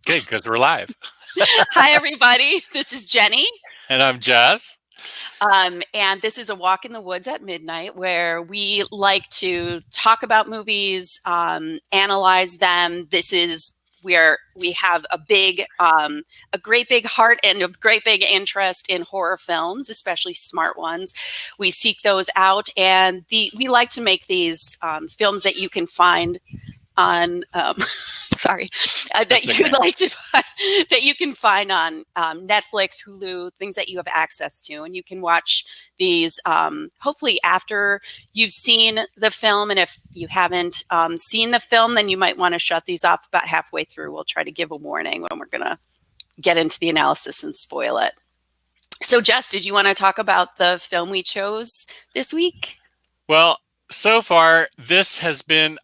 Good, because we're live. Hi, everybody. This is Jenny. And I'm Jess. And this is a walk in the woods at midnight where we like to talk about movies, analyze them. This is where we have a great big heart and a great big interest in horror films, especially smart ones. We seek those out, and we like to make these films that you can find on that you'd like to that you can find on Netflix, Hulu, things that you have access to, and you can watch these hopefully after you've seen the film. And if you haven't seen the film, then you might want to shut these off about halfway through. We'll try to give a warning when we're going to get into the analysis and spoil it. So, Jess, did you want to talk about the film we chose this week? Well, so far this has been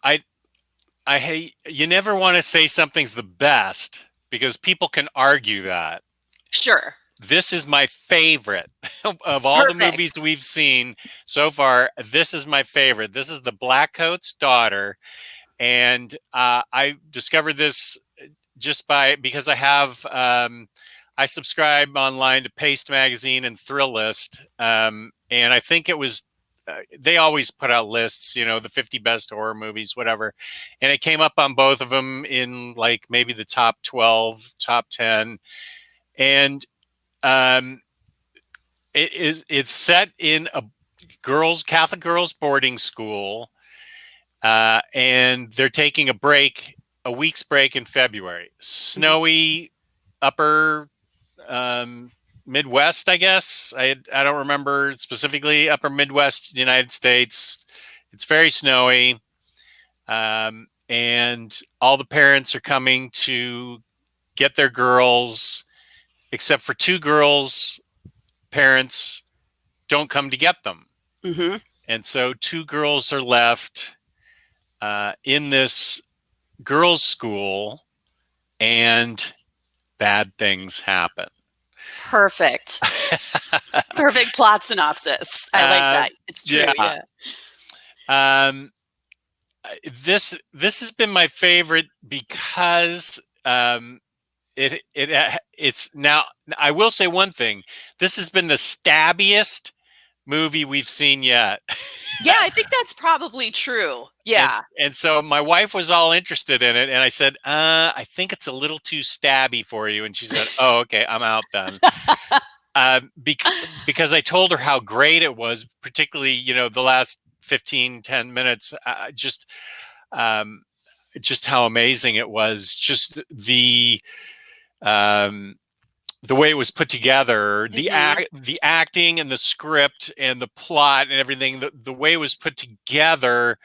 I hate, you never want to say something's the best because people can argue that. Sure. This is my favorite of all the movies we've seen so far. This is my favorite. This is The Blackcoat's Daughter. And I discovered this just because I have, I subscribe online to Paste Magazine and Thrill List. And I think it was, they always put out lists, the 50 best horror movies, whatever. And it came up on both of them in like maybe the top 12, top 10. And it's set in a Catholic girls boarding school. And they're taking a week's break in February. Snowy upper Midwest, I guess. I don't remember specifically. Upper Midwest United States. It's very snowy. And all the parents are coming to get their girls, except for two girls. Parents don't come to get them. Mm-hmm. And so two girls are left in this girls' school, and bad things happen. Perfect plot synopsis. I like that. It's true. Yeah. This has been my favorite because it's now. I will say one thing. This has been the stabbiest movie we've seen yet. Yeah, I think that's probably true. Yeah. And so my wife was all interested in it, and I said, I think it's a little too stabby for you. And she said, oh, okay, I'm out then. Because I told her how great it was, particularly, the last 10 minutes, just how amazing it was. Just the way it was put together, the acting and the script and the plot and everything, the way it was put together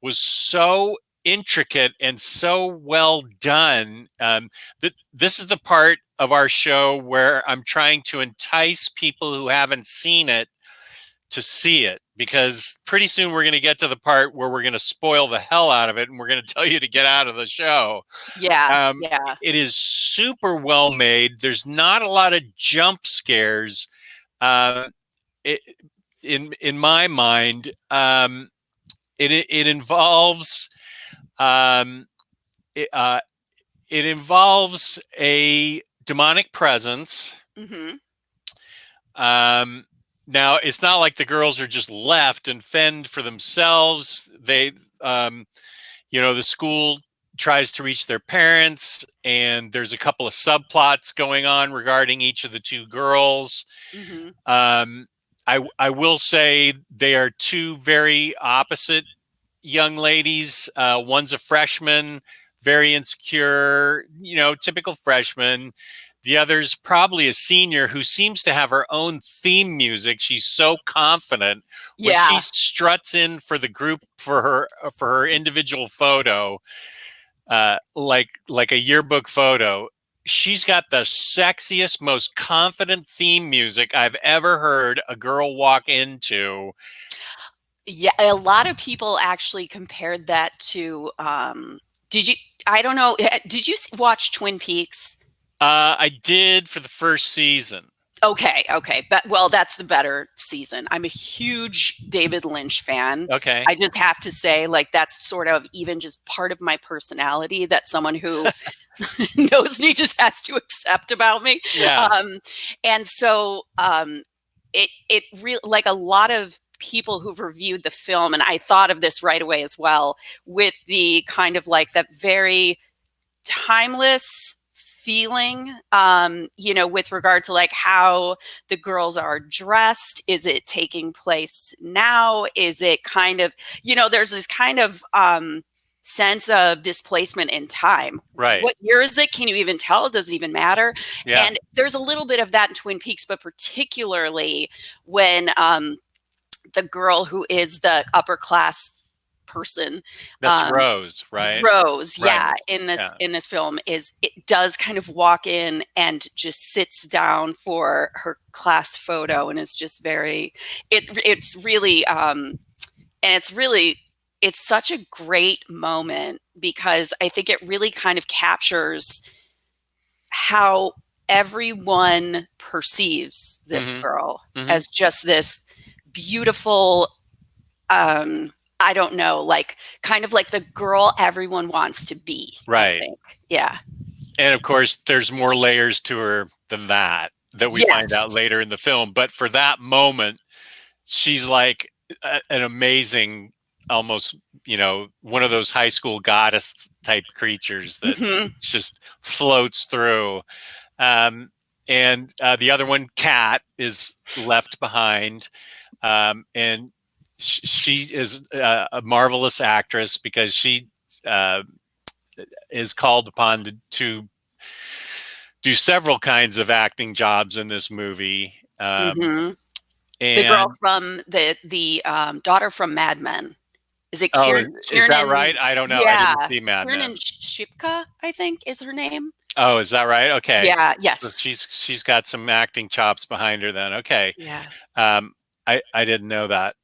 was so intricate and so well done. This is the part of our show where I'm trying to entice people who haven't seen it to see it, because pretty soon we're going to get to the part where we're going to spoil the hell out of it and we're going to tell you to get out of the show. Yeah. It is super well made. There's not a lot of jump scares. In my mind, it involves it involves a demonic presence. Mm-hmm. Now, it's not like the girls are just left and fend for themselves. They, the school tries to reach their parents, and there's a couple of subplots going on regarding each of the two girls. Mm-hmm. I will say they are two very opposite young ladies. One's a freshman, very insecure, typical freshman. The other's probably a senior who seems to have her own theme music. She's so confident when she struts in for the group for her individual photo, like a yearbook photo. She's got the sexiest, most confident theme music I've ever heard a girl walk into. Yeah, a lot of people actually compared that to. I don't know. Did you watch Twin Peaks? I did for the first season. Okay. But that's the better season. I'm a huge David Lynch fan. Okay. I just have to say, that's sort of even just part of my personality, that someone who knows me, just has to accept about me. Yeah. And so it really, like a lot of people who've reviewed the film, and I thought of this right away as well, with the kind of like that very timeless feeling, with regard to like how the girls are dressed. Is it taking place now? Is it kind of, there's this kind of sense of displacement in time. Right. What year is it? Can you even tell? It doesn't even matter. Yeah. And there's a little bit of that in Twin Peaks, but particularly when the girl who is the upper class person, That's Rose, right? Rose, Right. yeah, in this film, it does kind of walk in and just sits down for her class photo, and it's just it's really and it's such a great moment, because I think it really kind of captures how everyone perceives this girl as just this beautiful, I don't know, like kind of like the girl everyone wants to be. Right. I think. Yeah. And of course, there's more layers to her than that we find out later in the film. But for that moment, she's like an amazing, almost, one of those high school goddess type creatures that just floats through. And the other one, Kat, is left behind. And she is a marvelous actress, because she is called upon to do several kinds of acting jobs in this movie. And the girl from the daughter from Mad Men. Is it Kieran? Is that right? I don't know. Yeah. I didn't see Mad Men. Kieran Shipka, I think, is her name. Oh, is that right? Okay. Yeah. Yes. So she's got some acting chops behind her then. Okay. Yeah. I didn't know that.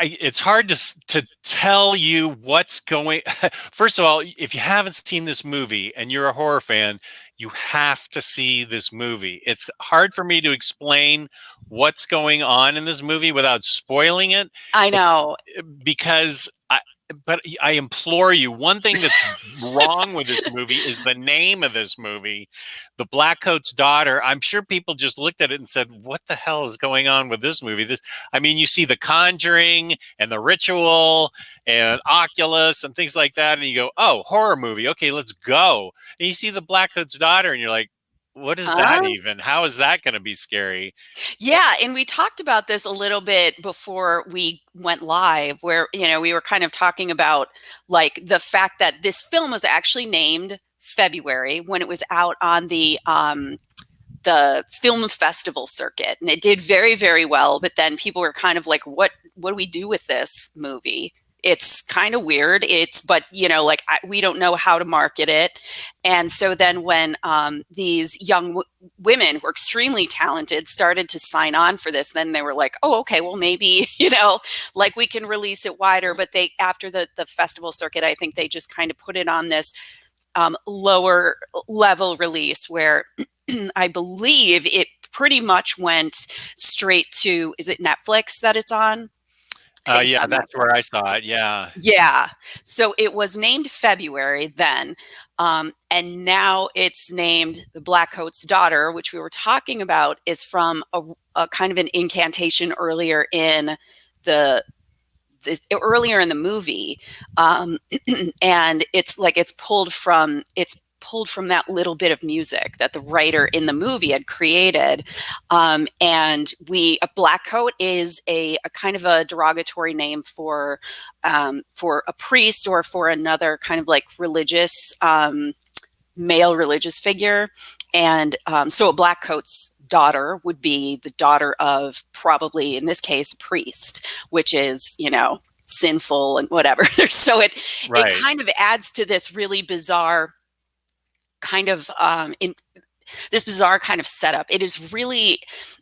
It's hard to tell you what's going. First of all, if you haven't seen this movie and you're a horror fan, you have to see this movie. It's hard for me to explain what's going on in this movie without spoiling it. I know. Because but I implore you, one thing that's wrong with this movie is the name of this movie, The Blackcoat's Daughter. I'm sure people just looked at it and said, what the hell is going on with this movie? You see The Conjuring and The Ritual and Oculus and things like that, and you go, oh, horror movie. Okay, let's go. And you see The Blackcoat's Daughter, and you're like, what is that even? How is that going to be scary? Yeah. And we talked about this a little bit before we went live, where, we were kind of talking about like the fact that this film was actually named February when it was out on the film festival circuit, and it did very, very well. But then people were kind of like, what do we do with this movie? It's kind of weird. We don't know how to market it. And so then when these young women who are extremely talented started to sign on for this, then they were like, oh, okay, well, maybe, we can release it wider. But after the festival circuit, I think they just kind of put it on this lower level release where I believe it pretty much went straight to, is it Netflix that it's on? Yeah, that's where I saw it. Yeah. Yeah. So it was named February then. And now it's named The Blackcoat's Daughter, which we were talking about is from a kind of an incantation earlier in the movie. And it's pulled from that little bit of music that the writer in the movie had created. And a Blackcoat is a kind of a derogatory name for a priest or for another kind of like religious, male religious figure. And so a Blackcoat's daughter would be the daughter of, probably in this case, a priest, which is, sinful and whatever. So it kind of adds to this really bizarre kind of in this bizarre kind of setup. It is really,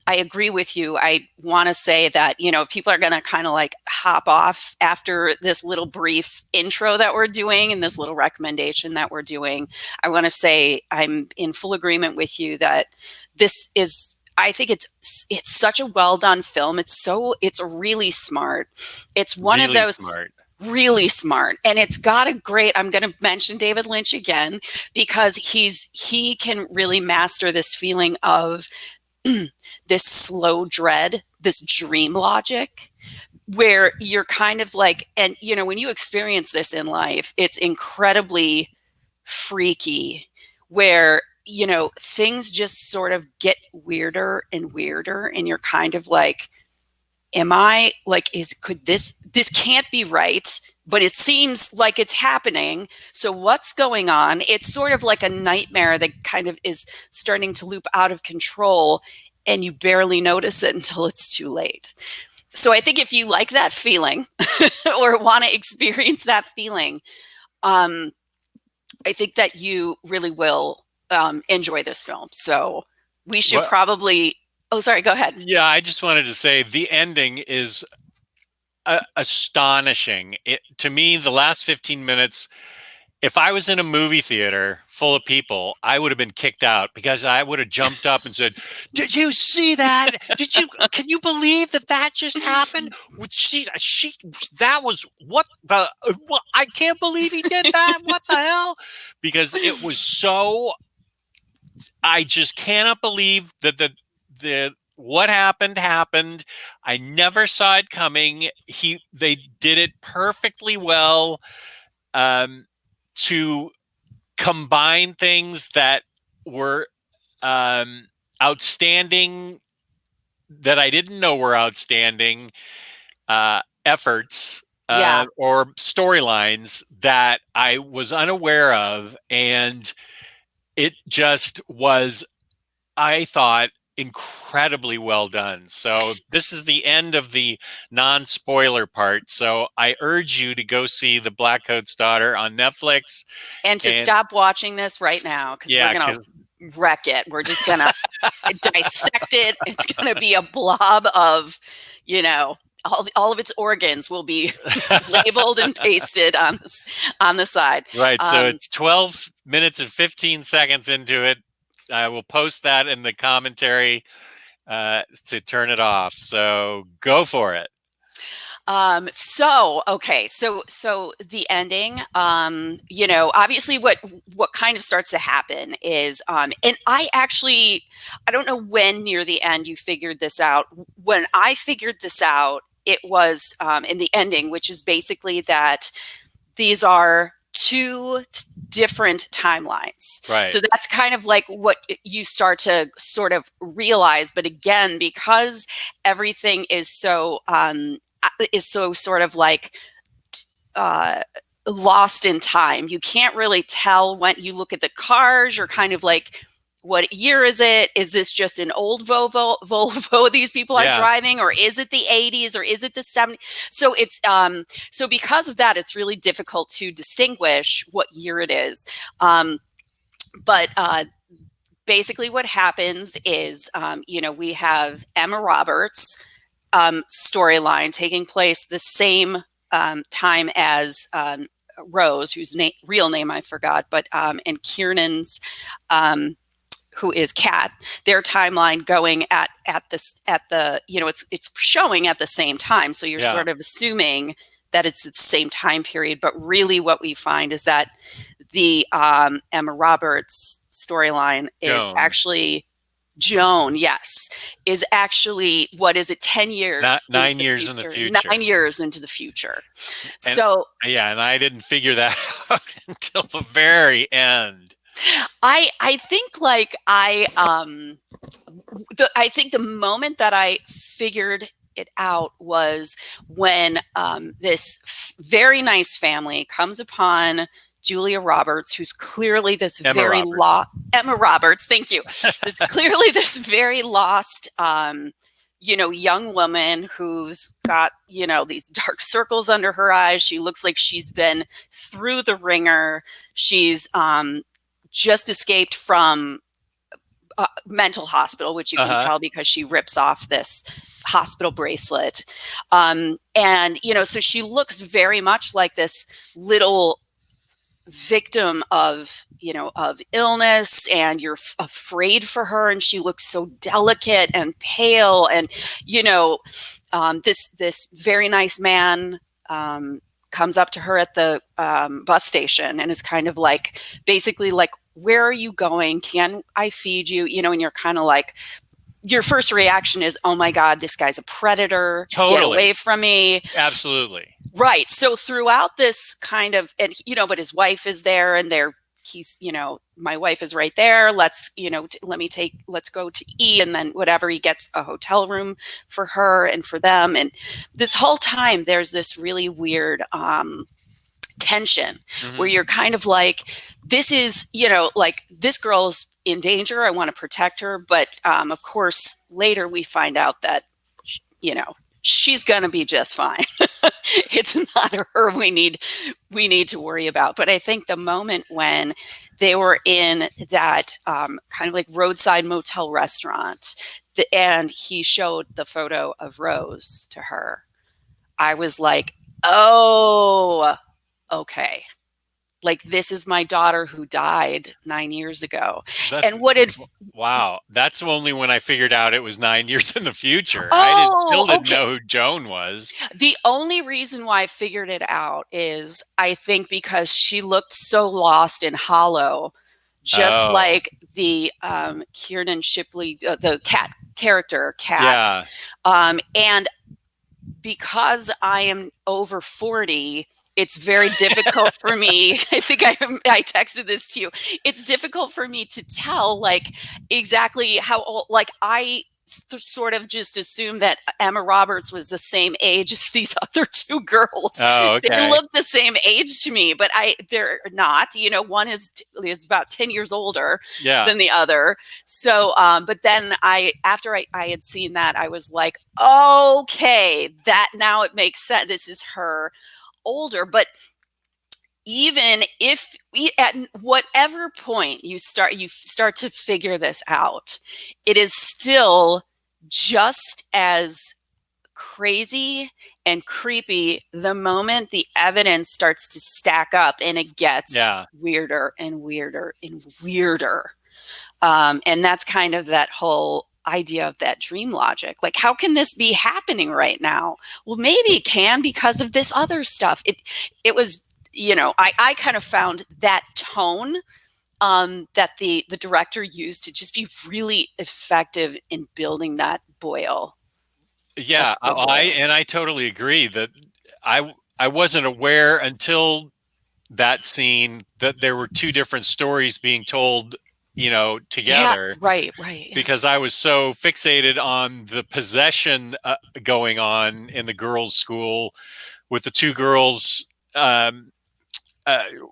I agree with you. I want to say that, if people are going to kind of like hop off after this little brief intro that we're doing and this little recommendation that we're doing, I want to say I'm in full agreement with you that this is, I think it's such a well done film. It's really smart. It's one of Really those smart. really smart, and it's got a great. I'm going to mention David Lynch again because he can really master this feeling of this slow dread, this dream logic, where you're kind of like, and when you experience this in life, it's incredibly freaky, where things just sort of get weirder and weirder, and you're kind of like, am I like, could this can't be right, but it seems like it's happening, so what's going on? It's sort of like a nightmare that kind of is starting to loop out of control, and you barely notice it until it's too late. So I think if you like that feeling or want to experience that feeling, I think that you really will enjoy this film. So we should Well, probably. Oh, sorry. Go ahead. yeah, I just wanted to say the ending is astonishing. To me, the last 15 minutes, if I was in a movie theater full of people, I would have been kicked out because I would have jumped up and said, "Did you see that? Can you believe that just happened? That was what, I can't believe he did that. What the hell?" Because it was so, I just cannot believe that the what happened. I never saw it coming. They did it perfectly well, to combine things that were outstanding, that I didn't know were outstanding efforts, Yeah. or storylines that I was unaware of, and it just was, I thought, incredibly well done. So this is the end of the non-spoiler part. So I urge you to go see The Blackcoat's Daughter on Netflix. And to And stop watching this right now, because we're yeah, going to because wreck it. We're just going to dissect it. It's going to be a blob of, all of its organs will be labeled and pasted on the side. right. So it's 12 minutes and 15 seconds into it. I will post that in the commentary to turn it off. So go for it. Okay. So the ending, obviously what kind of starts to happen is, and I don't know when near the end you figured this out. When I figured this out, it was, in the ending, which is basically that these are two different timelines. Right. So that's kind of like what you start to sort of realize. But again, because everything is so sort of like lost in time, you can't really tell when you look at the cars. You're kind of like, what year is it? Is this just an old Volvo these people are driving, or is it the 80s, or is it the 70s? So it's so because of that, it's really difficult to distinguish what year it is. But basically what happens is, we have Emma Roberts' storyline taking place the same time as Rose, whose real name I forgot, but and Kiernan's, who is Kat, their timeline going at the it's showing at the same time, so you're sort of assuming that it's the same time period, but really what we find is that the Emma Roberts storyline is actually Joan, yes, is actually, what is it, 10 years? 9 years in the future. 9 years into the future. And, so yeah, and I didn't figure that out until the very end. I think like I think the moment that I figured it out was when this very nice family comes upon Julia Roberts, who's clearly this very lost Emma Roberts. Thank you. It's clearly this very lost, young woman who's got, these dark circles under her eyes. She looks like she's been through the ringer. She's just escaped from mental hospital, which you can tell because she rips off this hospital bracelet. And, so she looks very much like this little victim of, of illness, and you're afraid for her, and she looks so delicate and pale, and this very nice man comes up to her at the bus station and is kind of like, basically like, where are you going? Can I feed you? And you're kind of like, your first reaction is, oh my God, this guy's a predator. Totally. Get away from me. Absolutely. Right. So throughout this kind of, and, but his wife is there, and he's, my wife is right there. Let's, let's go to eat. And then whatever, he gets a hotel room for her and for them. And this whole time there's this really weird, tension where you're kind of like, this is, like, this girl's in danger. I want to protect her. But, of course, later we find out that, she's going to be just fine. It's not her we need to worry about. But I think the moment when they were in that kind of like roadside motel restaurant, and he showed the photo of Rose to her, I was like, oh, okay. Like, this is my daughter who died 9 years ago. Wow. That's only when I figured out it was 9 years in the future. Oh, I still didn't know who Joan was. The only reason why I figured it out is, I think, because she looked so lost and hollow, just like the Kiernan Shipley, the Cat character, Cat. Yeah. And because I am over 40, it's very difficult for me. I think I texted this to you. It's difficult for me to tell, like, exactly how old. Like, I sort of just assumed that Emma Roberts was the same age as these other two girls. Oh, okay. They look the same age to me, but they're not. One is about 10 years older than the other. So, but then after I had seen that, I was like, okay, that now it makes sense. This is her older. But even if at whatever point you start to figure this out, it is still just as crazy and creepy the moment the evidence starts to stack up, and it gets weirder and weirder and weirder. And that's kind of that whole idea of that dream logic. Like, how can this be happening right now? Well, maybe it can because of this other stuff. It was, I kind of found that tone that the director used to just be really effective in building that boil. Yeah, I totally agree that I wasn't aware until that scene that there were two different stories being told, together. Yeah, right. Because I was so fixated on the possession going on in the girls' school, with the two girls,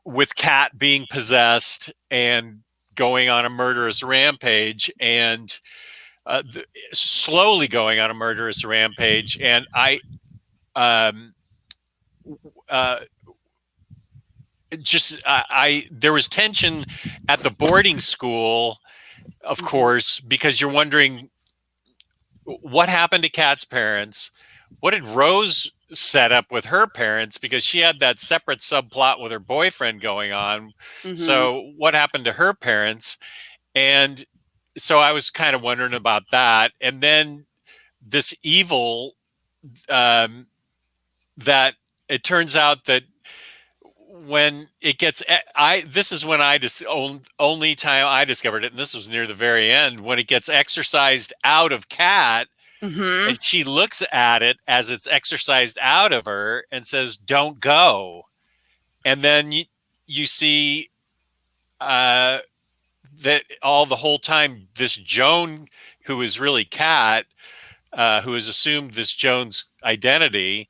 with Kat being possessed and going on a murderous rampage, and slowly going on a murderous rampage. And there was tension at the boarding school, of course, because you're wondering what happened to Kat's parents. What did Rose set up with her parents? Because she had that separate subplot with her boyfriend going on. So what happened to her parents? And so I was kind of wondering about that. And then this evil, that it turns out that when it gets, this is when only time I discovered it, and this was near the very end, when it gets exorcised out of Kat, and she looks at it as it's exorcised out of her and says, "Don't go." And then you see that all the whole time, this Joan, who is really Kat, who has assumed this Joan's identity,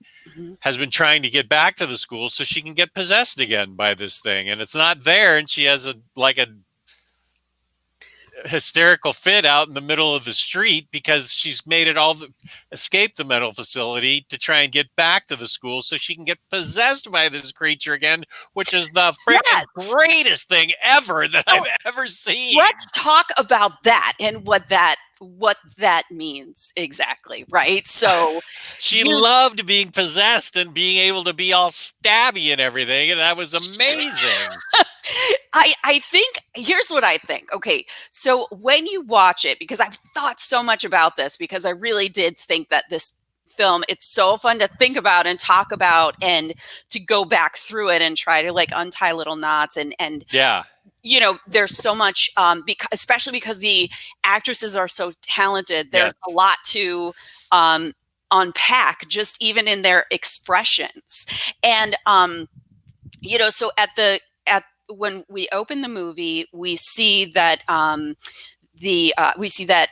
has been trying to get back to the school so she can get possessed again by this thing, and it's not there, and she has hysterical fit out in the middle of the street because she's made it escape the mental facility to try and get back to the school so she can get possessed by this creature again, which is the freaking Yes. greatest thing ever that So I've ever seen. let's talk about that and what that means exactly, right? So She you loved being possessed and being able to be all stabby and everything, and that was amazing. I think here's what I think. Okay, so when you watch it, because I've thought so much about this, because I really did think that this film, it's so fun to think about and talk about and to go back through it and try to like untie little knots and Yeah. you know, there's so much because especially because the actresses are so talented, there's Yes. a lot to unpack just even in their expressions. And you know, so at when we open the movie, we see that we see that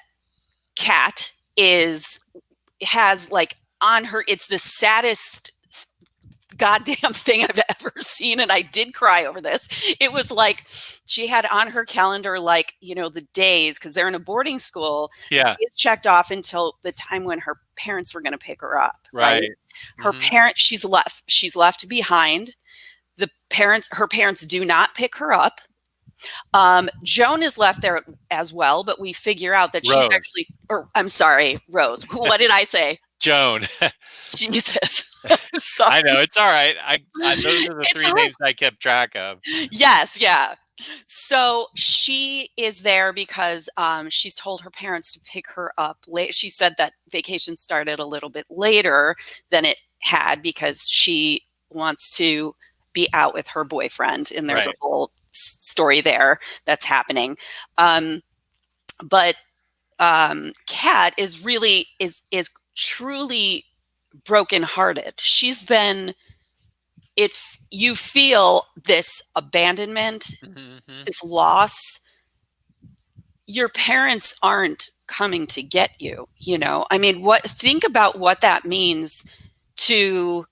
Kat has like on her, it's the saddest goddamn thing I've ever seen, and I did cry over this. It was like she had on her calendar, like, you know, the days, because they're in a boarding school. Yeah. It's checked off until the time when her parents were going to pick her up. Right. Her parents, she's left behind. Her parents do not pick her up. Joan is left there as well, but we figure out that she's Rose. actually, or I'm sorry, Rose. What did I say? Joan. Jesus. Sorry. I know, it's all right. Those are the It's three hard. names I kept track of. Yes, yeah. So she is there because she's told her parents to pick her up late. She said that vacation started a little bit later than it had because she wants to be out with her boyfriend, and there's Right. a whole story there that's happening. But Kat is really is truly brokenhearted. She's been you feel this abandonment, this loss. Your parents aren't coming to get you, you know? I mean, think about what that means to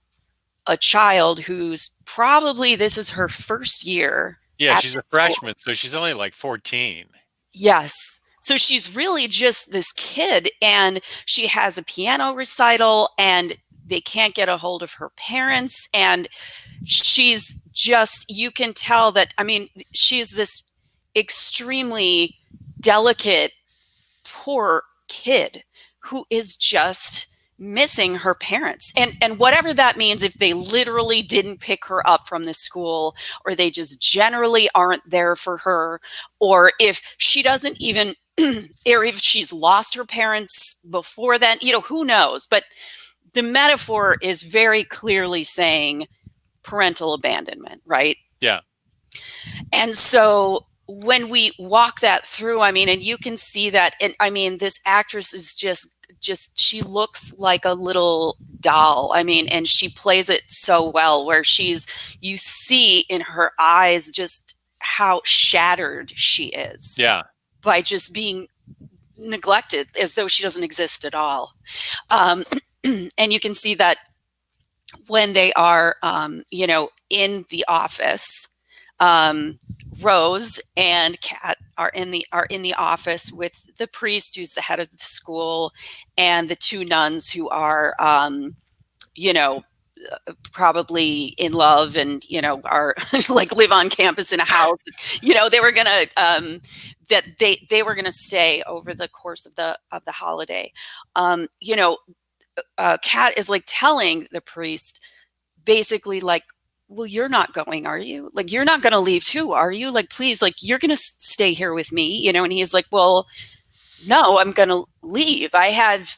a child who's probably, this is her first year. Yeah, at she's a this school. freshman, so she's only like 14. Yes. So she's really just this kid, and she has a piano recital, and they can't get a hold of her parents. And she's just, you can tell that, I mean, she's this extremely delicate, poor kid who is just missing her parents. And whatever that means, if they literally didn't pick her up from the school, or they just generally aren't there for her, or if she doesn't even or if she's lost her parents before then, you know, who knows? But the metaphor is very clearly saying parental abandonment, right? Yeah. And so when we walk that through, I mean, and you can see that, and I mean, this actress is just she looks like a little doll. I mean, and she plays it so well, where you see in her eyes just how shattered she is. Yeah. By just being neglected, as though she doesn't exist at all. And you can see that when they are, you know, in the office, Rose and Kat are in the office with the priest, who's the head of the school, and the two nuns who are, you know, probably in love, and, you know, are like live on campus in a house. You know, they were gonna they were gonna stay over the course of the holiday. You know, Kat is like telling the priest basically, like, well, you're not going, are you? Like, you're not going to leave too, are you? Like, please, like, you're going to stay here with me, you know? And he's like, well, no, I'm going to leave. I have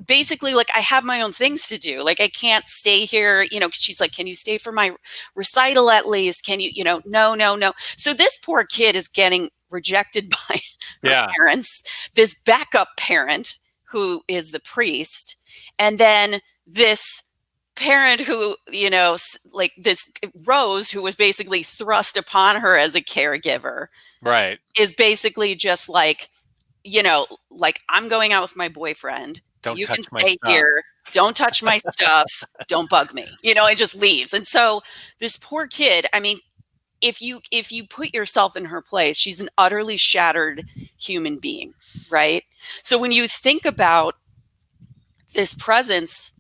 basically, like, I have my own things to do. Like, I can't stay here, you know. She's like, can you stay for my recital at least? Can you, you know, no. So this poor kid is getting rejected by her parents, this backup parent who is the priest, and then this parent who, you know, like this Rose, who was basically thrust upon her as a caregiver, right, is basically just like, you know, like, I'm going out with my boyfriend. You can stay here. Don't touch my stuff. Don't bug me. You know, it just leaves. And so this poor kid, I mean, if you put yourself in her place, she's an utterly shattered human being, right? So when you think about this presence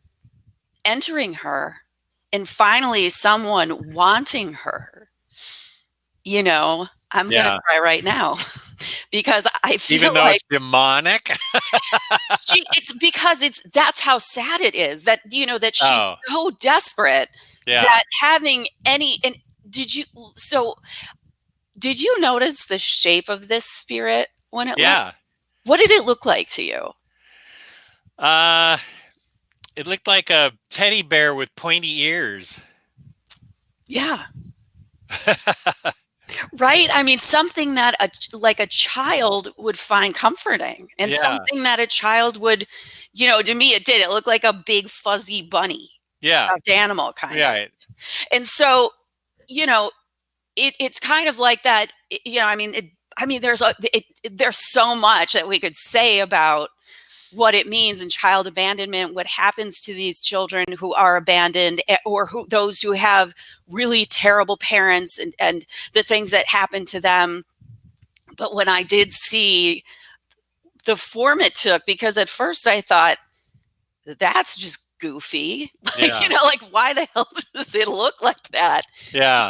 entering her and finally someone wanting her, I'm going to Yeah. cry right now because I feel Even though like it's demonic. it's because that's how sad it is that, that she's Oh, so desperate yeah. that having any, and did you, so did you notice the shape of this spirit when it left? Yeah. What did it look like to you? Uh, it looked like a teddy bear with pointy ears. Yeah. Right? I mean, something that like a child would find comforting and Yeah. something that a child would, to me, it did. It looked like a big fuzzy bunny, Yeah. stuffed animal kind of. Right. And so, it's kind of like that, there's so much that we could say about what it means in child abandonment, what happens to these children who are abandoned, or those who have really terrible parents, and the things that happen to them. But when I did see the form it took, because at first I thought, that's just goofy. Yeah. Like, why the hell does it look like that? Yeah.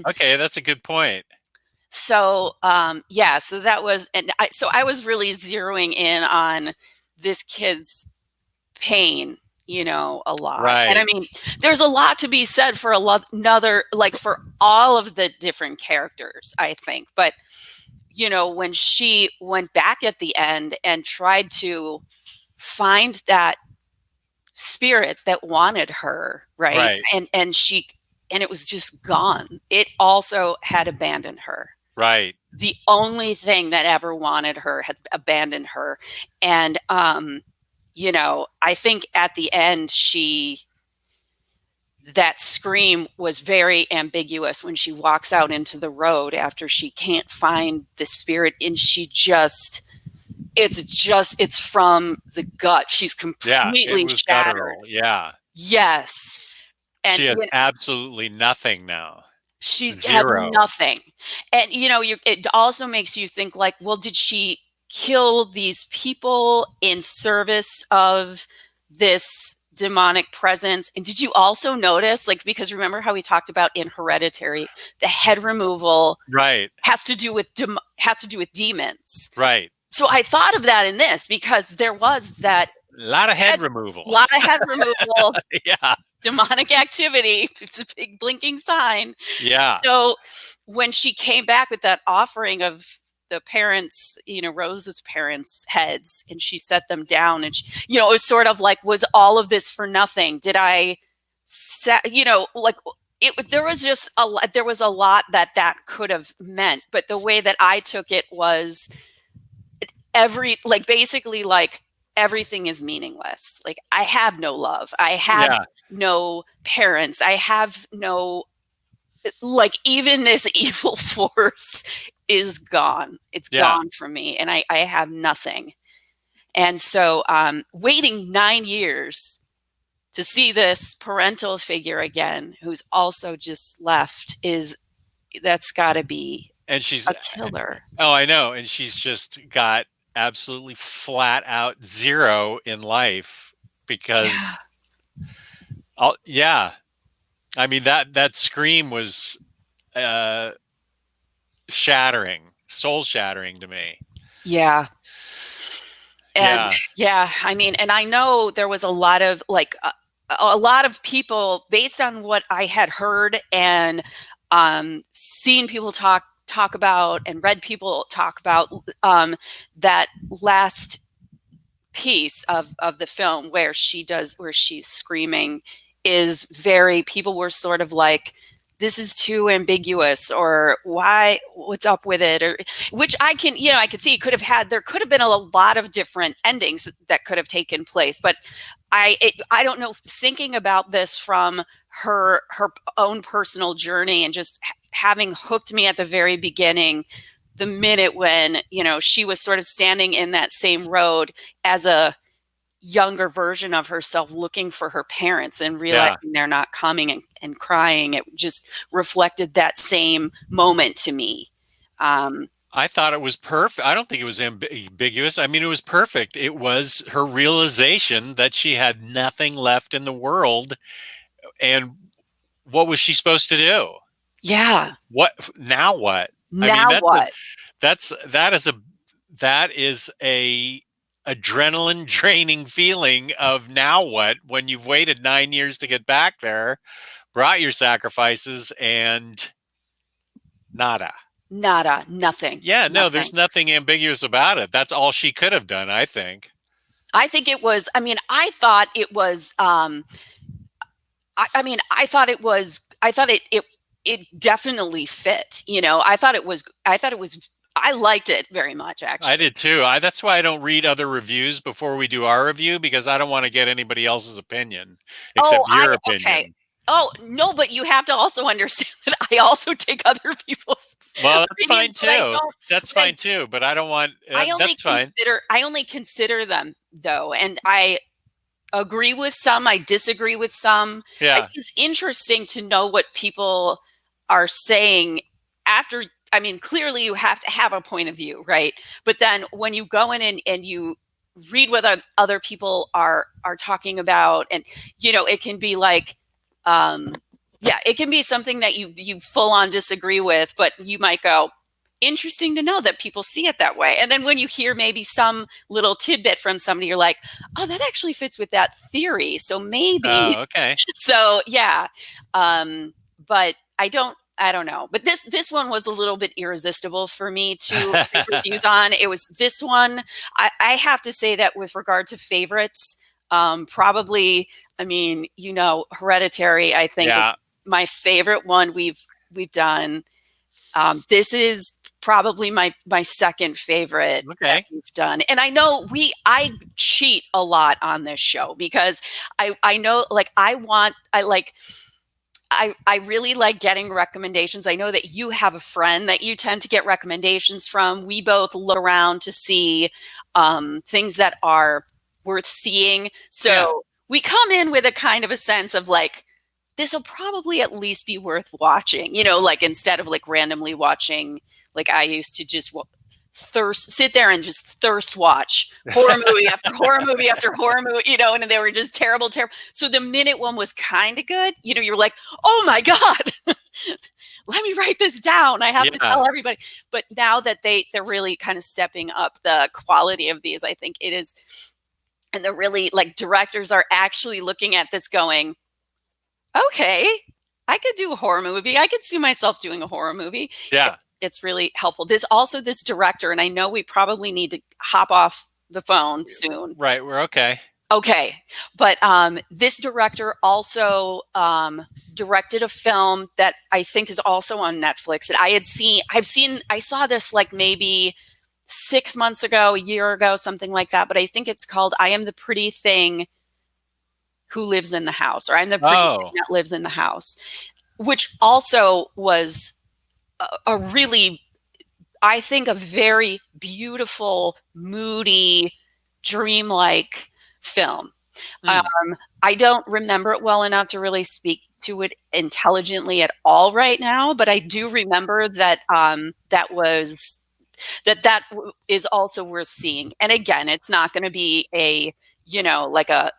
Okay, that's a good point. So, so that was, so I was really zeroing in on this kid's pain, a lot. And I Right. mean, there's a lot to be said for for all of the different characters, I think. But, when she went back at the end and tried to find that spirit that wanted her, right? Right. And it was just gone. It also had abandoned her. Right. The only thing that ever wanted her had abandoned her. And, I think at the end, that scream was very ambiguous when she walks out into the road after she can't find the spirit. And it's from the gut. She's Yeah. It completely was shattered. guttural. Yeah. Yes. And She has absolutely nothing now. she had Zero. nothing. And, it also makes you think like, well, did she kill these people in service of this demonic presence? And did you also notice, like, because remember how we talked about in Hereditary, the head removal Right. has to do with demons. Right. So I thought of that in this because there was that A lot of head removal. lot of head removal. Yeah. Demonic activity. It's a big blinking sign. Yeah. So when she came back with that offering of the parents, Rose's parents' heads, and she set them down, and it was sort of like, was all of this for nothing? Did I like there was a lot that could have meant, but the way that I took it was basically everything is meaningless. Like, I have no love. I have no parents. I have no, even this evil force is gone. It's gone from me, and I have nothing. And so waiting 9 years to see this parental figure again, who's also just left, that's got to be she's a killer. Oh, I know. And she's just got absolutely flat out zero in life because I mean, that scream was shattering, soul shattering to me. Yeah. And I mean, and I know there was a lot of people, based on what I had heard and seen people talk about and read people talk about, that last piece of the film where she's screaming people were sort of like, this is too ambiguous, or what's up with it, or which I can see there could have been a lot of different endings that could have taken place. But I don't know, thinking about this from her own personal journey and just having hooked me at the very beginning, the minute when, she was sort of standing in that same road as a younger version of herself looking for her parents and Yeah. realizing they're not coming, and crying. It just reflected that same moment to me. I thought it was perfect. I don't think it was ambiguous. I mean, it was perfect. It was her realization that she had nothing left in the world. And what was she supposed to do? Yeah. What now? What? I mean, Now what? that is a adrenaline draining feeling of now what, when you've waited 9 years to get back there, brought your sacrifices, and nada. Nada. Nothing. Yeah, no, there's Nothing. nothing ambiguous about it. That's all she could have done, I think. I think it was, I mean, I thought it was, I mean, I thought it definitely fit, you know. I liked it very much, I actually. did too. That's why I don't read other reviews before we do our review, because I don't want to get anybody else's opinion Oh, except your okay. opinion. Oh, no, but you have to also understand that I also take other people's Well, that's opinions, fine but I too. don't, That's but fine too. But I don't want. That's fine. I only consider them, though, and I agree with some, I disagree with some. I think Yeah. it's interesting to know what people are saying after. I mean, clearly you have to have a point of view, right? But then when you go in and you read what other people are talking about, and you know, it can be like, um, yeah, it can be something that you full on disagree with, but you might go, interesting to know that people see it that way. And then when you hear maybe some little tidbit from somebody, you're like, oh, that actually fits with that theory. So maybe, Oh, okay. so yeah. But I don't know. But this one was a little bit irresistible for me to read reviews on. It was this one. I have to say that with regard to favorites, probably, I mean, you know, Hereditary, I think, is Yeah. my favorite one we've done. This is probably my second favorite that Okay. we've done. And I know I cheat a lot on this show because I know, like, I really like getting recommendations. I know that you have a friend that you tend to get recommendations from. We both look around to see things that are worth seeing. Yeah. So we come in with a kind of a sense of like, this will probably at least be worth watching, you know, like instead of like randomly watching, like I used to just sit there and just thirst watch horror movie after horror movie after horror movie, you know, and they were just terrible. So the minute one was kind of good, you know, you're like, oh my God, let me write this down. I have to Yeah. tell everybody. But now that they're really kind of stepping up the quality of these, I think it is. And they're really, like, directors are actually looking at this going, okay, I could do a horror movie. I could see myself doing a horror movie. Yeah. It's really helpful. This director, and I know we probably need to hop off the phone soon. Right. We're okay. Okay. But this director also directed a film that I think is also on Netflix that I saw this like maybe 6 months ago, a year ago, something like that. But I think it's called I Am the Pretty Thing Who Lives in the House, or I'm the Pretty Thing Oh. That Lives in the House, which also was a really, I think, a very beautiful, moody, dreamlike film. Hmm. I don't remember it well enough to really speak to it intelligently at all right now, but I do remember that that is also worth seeing. And again, it's not going to be a, you know, like a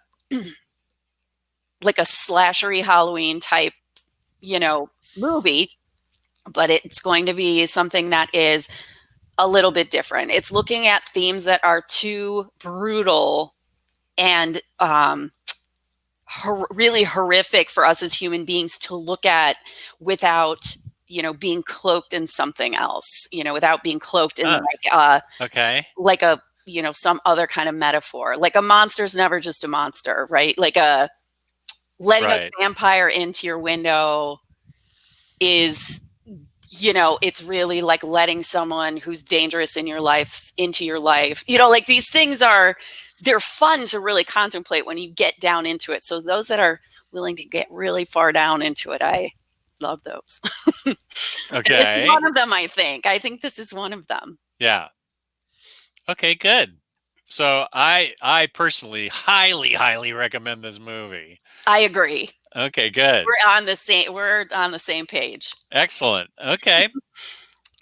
like a slashery Halloween type, you know, movie, but it's going to be something that is a little bit different. It's looking at themes that are too brutal and really horrific for us as human beings to look at without, you know, being cloaked in something else, you know, without being cloaked in Huh. Okay. like a, you know, some other kind of metaphor. Like a monster's never just a monster, right? Like a letting a Right. vampire into your window is, you know, it's really like letting someone who's dangerous in your life into your life. You know, like these things they're fun to really contemplate when you get down into it. So those that are willing to get really far down into it, I love those. It's Okay. one of them, I think. I think this is one of them. Yeah. Okay. Good. So I personally highly recommend this movie. I agree. Okay, good. We're on the same page. Excellent. Okay.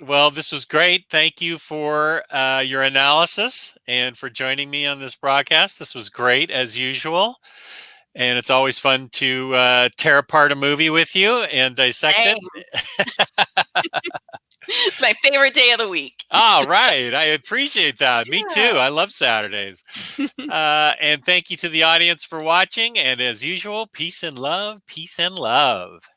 Well, this was great. Thank you for your analysis and for joining me on this broadcast. This was great as usual. And it's always fun to tear apart a movie with you and dissect it. Same. It's my favorite day of the week. All right. I appreciate that. Me too. Yeah. I love Saturdays. And thank you to the audience for watching. And as usual, peace and love. Peace and love.